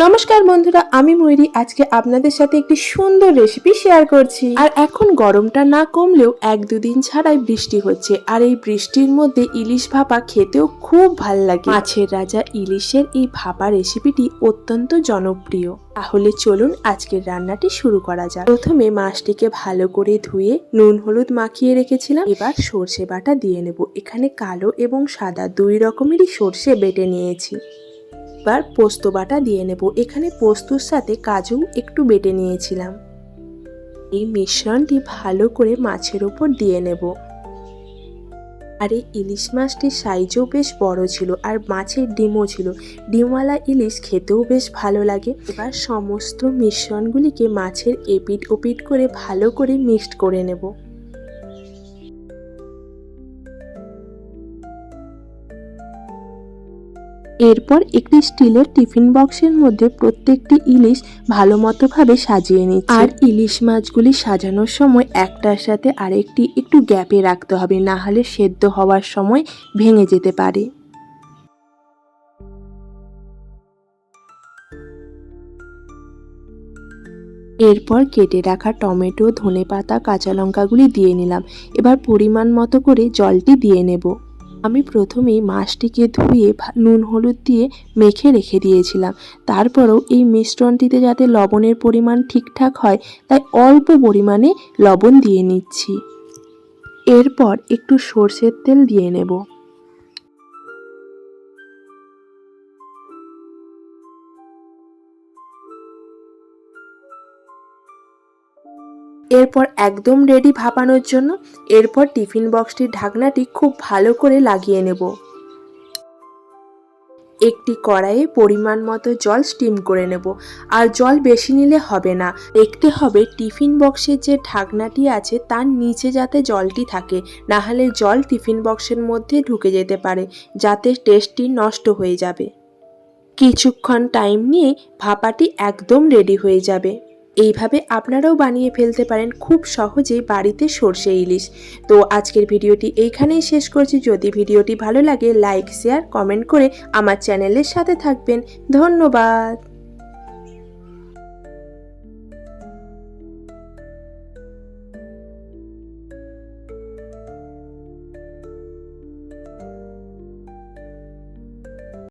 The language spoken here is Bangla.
নমস্কার বন্ধুরা, আমি ময়ূরী। আজকে আপনাদের সাথে একটি সুন্দর রেসিপি শেয়ার করছি। আর এখন গরমটা না কমলেও 1-2 দিন ছাড়াই বৃষ্টি হচ্ছে, আর এই বৃষ্টির মধ্যে ইলিশ ভাপা খেতেও খুব ভাল লাগে। মাছের রাজা ইলিশের এই ভাপা রেসিপিটি অত্যন্ত জনপ্রিয়। তাহলে চলুন আজকের রান্নাটি শুরু করা যাক। প্রথমে মাছটিকে ভালো করে ধুয়ে নুন হলুদ মাখিয়ে রেখেছিলাম। এবার সর্ষে বাটা দিয়ে নেব। এখানে কালো এবং সাদা 2 রকমেরই সর্ষে বেটে নিয়েছি। এবার পোস্ত বাটা দিয়ে নেব। এখানে পোস্তর সাথে কাজু একটু বেটে নিয়েছিলাম। এই মিশ্রণটি ভালো করে মাছের উপর দিয়ে নেব। আর এই ইলিশ মাছটির সাইজও বেশ বড় ছিল, আর মাছের ডিমও ছিল। ডিমওয়ালা ইলিশ খেতেও বেশ ভালো লাগে। এবার সমস্ত মিশ্রণগুলিকে মাছের এপিট ওপিট করে ভালো করে মিক্সড করে নেব। এরপর একটি স্টিলের টিফিন বক্সের মধ্যে প্রত্যেকটি ইলিশ ভালো মতো ভাবে সাজিয়ে নিচ্ছি। আর ইলিশ মাছগুলি সাজানোর সময় একটার সাথে আরেকটি একটু গ্যাপে রাখতে হবে, না হলে সেদ্ধ হওয়ার সময় ভেঙে যেতে পারে। এরপর কেটে রাখা টমেটো, ধনেপাতা, কাঁচা লঙ্কাগুলি দিয়ে নিলাম। এবার পরিমাণ মতো করে জলটি দিয়ে নেব। আমি প্রথমেই মাছটিকে ধুয়ে নুন হলুদ দিয়ে মেখে রেখে দিয়েছিলাম। তারপরেও এই মিশ্রণটিতে যাতে লবণের পরিমাণ ঠিকঠাক হয়, তাই অল্প পরিমাণে লবণ দিয়ে নিচ্ছি। এরপর একটু সর্ষের তেল দিয়ে নেব। এরপর একদম রেডি ভাপানোর জন্য। এরপর টিফিন বক্সটির ঢাকনাটি খুব ভালো করে লাগিয়ে নেব। একটি কড়াইয়ে পরিমাণ মতো জল স্টিম করে নেব। আর জল বেশি নিলে হবে না। দেখতে হবে টিফিন বক্সের যে ঢাকনাটি আছে তার নিচে যাতে জলটি থাকে, না হলে জল টিফিন বক্সের মধ্যে ঢুকে যেতে পারে, যাতে টেস্টটি নষ্ট হয়ে যাবে। কিছুক্ষণ টাইম নিয়ে ভাপাটি একদম রেডি হয়ে যাবে। এইভাবে আপনারাও বানিয়ে ফেলতে পারেন খুব সহজেই বাড়িতে সর্ষে ইলিশ। তো আজকের ভিডিওটি এইখানেই শেষ করছি। যদি ভিডিওটি ভালো লাগে লাইক, শেয়ার, কমেন্ট করে আমার চ্যানেলের সাথে থাকবেন। ধন্যবাদ।